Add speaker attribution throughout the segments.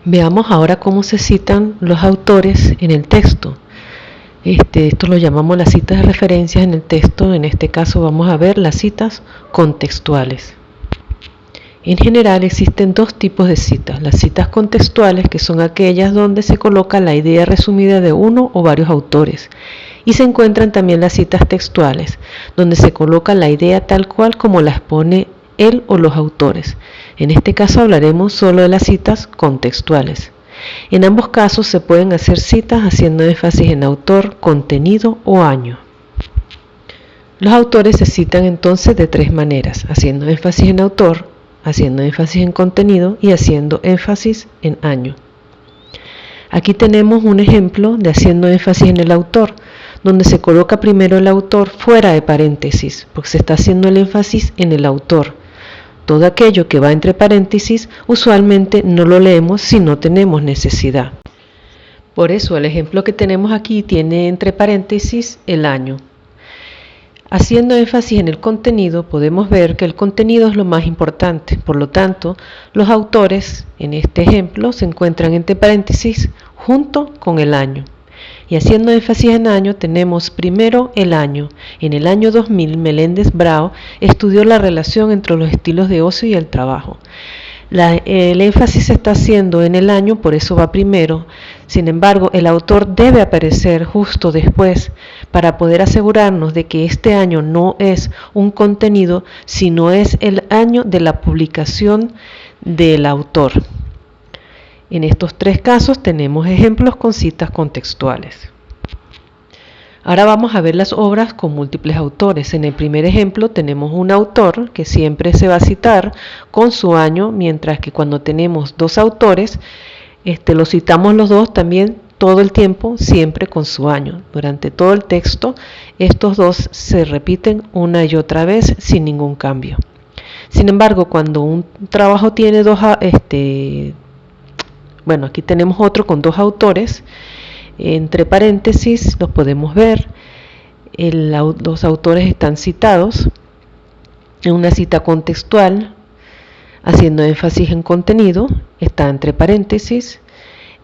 Speaker 1: Veamos ahora cómo se citan los autores en el texto. Esto lo llamamos las citas de referencias en el texto. En este caso vamos a ver las citas contextuales. En general existen dos tipos de citas: las citas contextuales, que son aquellas donde se coloca la idea resumida de uno o varios autores, y se encuentran también las citas textuales, donde se coloca la idea tal cual como la expone él o los autores. En este caso hablaremos solo de las citas contextuales. En ambos casos se pueden hacer citas haciendo énfasis en autor, contenido o año. Los autores se citan entonces de tres maneras: haciendo énfasis en autor, haciendo énfasis en contenido y haciendo énfasis en año. Aquí tenemos un ejemplo de haciendo énfasis en el autor, donde se coloca primero el autor fuera de paréntesis, porque se está haciendo el énfasis en el autor. Todo aquello que va entre paréntesis usualmente no lo leemos si no tenemos necesidad. Por eso el ejemplo que tenemos aquí tiene entre paréntesis el año. Haciendo énfasis en el contenido, podemos ver que el contenido es lo más importante. Por lo tanto, los autores en este ejemplo se encuentran entre paréntesis junto con el año. Y haciendo énfasis en año, tenemos primero el año. En el año 2000, Meléndez Bravo estudió la relación entre los estilos de ocio y el trabajo. El énfasis se está haciendo en el año, por eso va primero. Sin embargo, el autor debe aparecer justo después para poder asegurarnos de que este año no es un contenido, sino es el año de la publicación del autor. En estos tres casos tenemos ejemplos con citas contextuales. Ahora vamos a ver las obras con múltiples autores. En el primer ejemplo tenemos un autor que siempre se va a citar con su año, mientras que cuando tenemos dos autores, los citamos los dos también todo el tiempo, siempre con su año. Durante todo el texto, estos dos se repiten una y otra vez sin ningún cambio. Sin embargo, cuando un trabajo tiene aquí tenemos otro con dos autores. Entre paréntesis los podemos ver, los autores están citados en una cita contextual, haciendo énfasis en contenido, está entre paréntesis,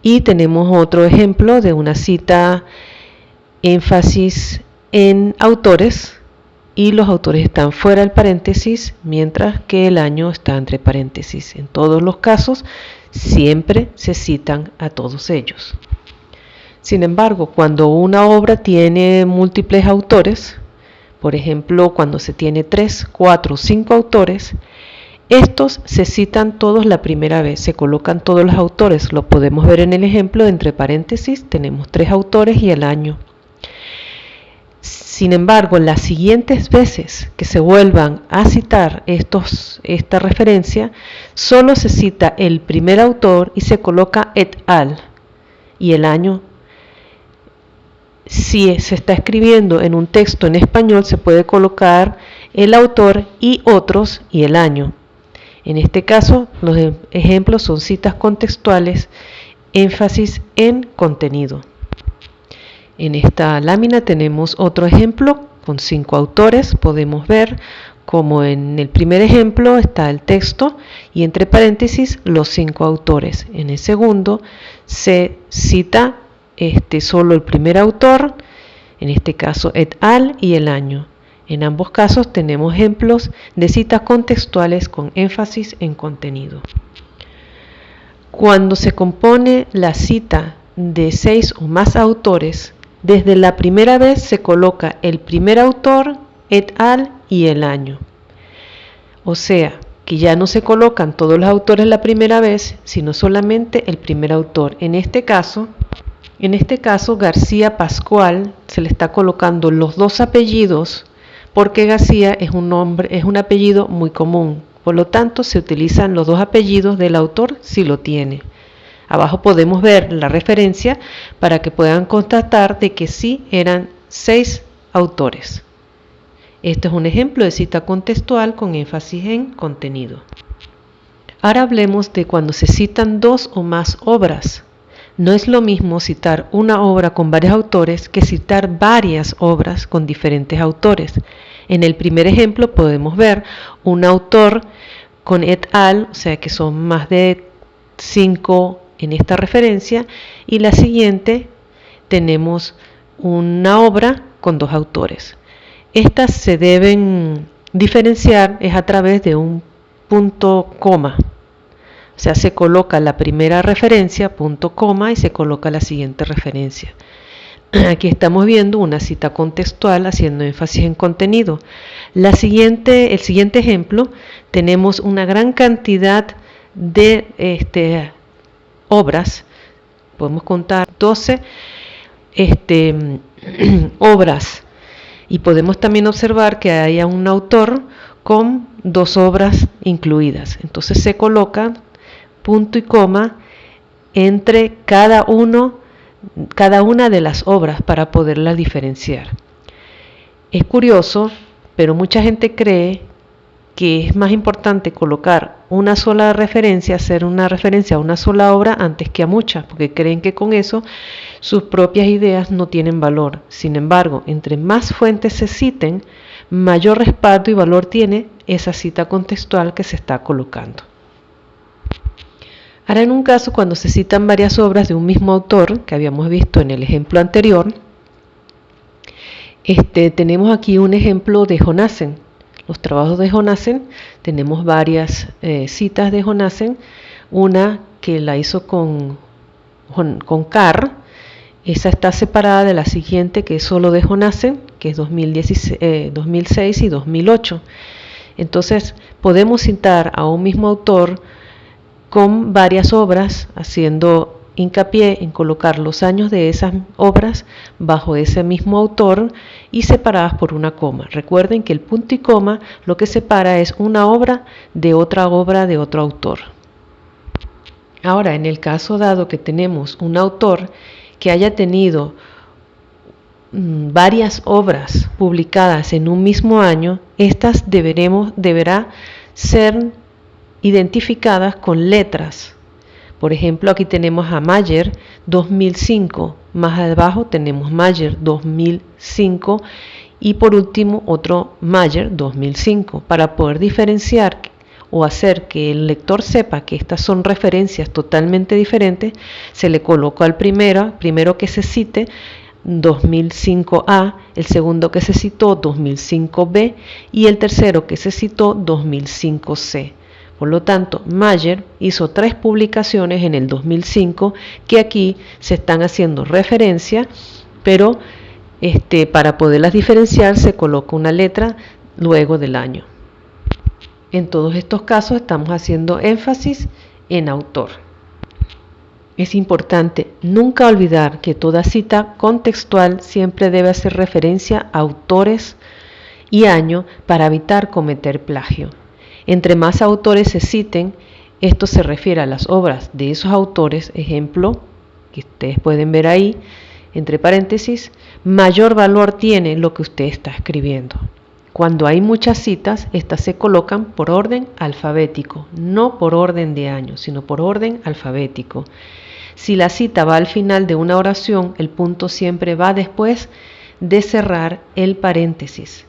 Speaker 1: y tenemos otro ejemplo de una cita énfasis en autores, y los autores están fuera del paréntesis, mientras que el año está entre paréntesis. En todos los casos, siempre se citan a todos ellos. Sin embargo, cuando una obra tiene múltiples autores, por ejemplo, cuando se tiene 3, 4, 5 autores, estos se citan todos la primera vez, se colocan todos los autores. Lo podemos ver en el ejemplo de entre paréntesis, tenemos 3 autores y el año. Sin embargo, las siguientes veces que se vuelvan a citar esta referencia, solo se cita el primer autor y se coloca et al y el año. Si se está escribiendo en un texto en español, se puede colocar el autor y otros y el año. En este caso, los ejemplos son citas contextuales, énfasis en contenido. En esta lámina tenemos otro ejemplo con 5 autores. Podemos ver como en el primer ejemplo está el texto y entre paréntesis los 5 autores. En el segundo se cita solo el primer autor, en este caso et al y el año. En ambos casos tenemos ejemplos de citas contextuales con énfasis en contenido. Cuando se compone la cita de 6 o más autores, desde la primera vez se coloca el primer autor, et al y el año. O sea, que ya no se colocan todos los autores la primera vez, sino solamente el primer autor. En este caso, García Pascual, se le está colocando los dos apellidos porque García es un apellido muy común. Por lo tanto, se utilizan los dos apellidos del autor si lo tiene. Abajo podemos ver la referencia para que puedan constatar de que sí eran 6 autores. Este es un ejemplo de cita contextual con énfasis en contenido. Ahora hablemos de cuando se citan 2 o más obras. No es lo mismo citar una obra con varios autores que citar varias obras con diferentes autores. En el primer ejemplo podemos ver un autor con et al, o sea que son más de 5 en esta referencia, y la siguiente tenemos una obra con 2 autores. Estas se deben diferenciar es a través de un punto coma. O sea, se coloca la primera referencia, punto coma, y se coloca la siguiente referencia. Aquí estamos viendo una cita contextual haciendo énfasis en contenido. El siguiente ejemplo, tenemos una gran cantidad de obras, podemos contar 12 obras, y podemos también observar que haya un autor con 2 obras incluidas. Entonces se coloca punto y coma entre cada una de las obras para poderlas diferenciar. Es curioso, pero mucha gente cree que es más importante colocar una sola referencia, hacer una referencia a una sola obra antes que a muchas, porque creen que con eso sus propias ideas no tienen valor. Sin embargo, entre más fuentes se citen, mayor respaldo y valor tiene esa cita contextual que se está colocando. Ahora, en un caso cuando se citan varias obras de un mismo autor, que habíamos visto en el ejemplo anterior, tenemos aquí un ejemplo de Jonassen. Los trabajos de Jonassen, tenemos varias citas de Jonassen, una que la hizo con Carr, esa está separada de la siguiente que es solo de Jonassen, que es 2006 y 2008. Entonces podemos citar a un mismo autor con varias obras, haciendo hincapié en colocar los años de esas obras bajo ese mismo autor y separadas por una coma. Recuerden que el punto y coma lo que separa es una obra de otra autor. Ahora, en el caso dado que tenemos un autor que haya tenido varias obras publicadas en un mismo año, estas deberá ser identificadas con letras. Por ejemplo, aquí tenemos a Mayer 2005, más abajo tenemos Mayer 2005 y por último otro Mayer 2005. Para poder diferenciar o hacer que el lector sepa que estas son referencias totalmente diferentes, se le coloca al primero que se cite 2005A, el segundo que se citó 2005B y el tercero que se citó 2005C. Por lo tanto, Mayer hizo 3 publicaciones en el 2005 que aquí se están haciendo referencia, pero para poderlas diferenciar se coloca una letra luego del año. En todos estos casos estamos haciendo énfasis en autor. Es importante nunca olvidar que toda cita contextual siempre debe hacer referencia a autores y año para evitar cometer plagio. Entre más autores se citen, esto se refiere a las obras de esos autores, ejemplo, que ustedes pueden ver ahí, entre paréntesis, mayor valor tiene lo que usted está escribiendo. Cuando hay muchas citas, estas se colocan por orden alfabético, no por orden de año, sino por orden alfabético. Si la cita va al final de una oración, el punto siempre va después de cerrar el paréntesis.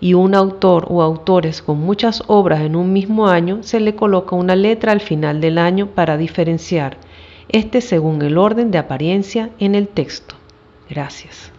Speaker 1: Y un autor o autores con muchas obras en un mismo año, se le coloca una letra al final del año para diferenciar, según el orden de apariencia en el texto. Gracias.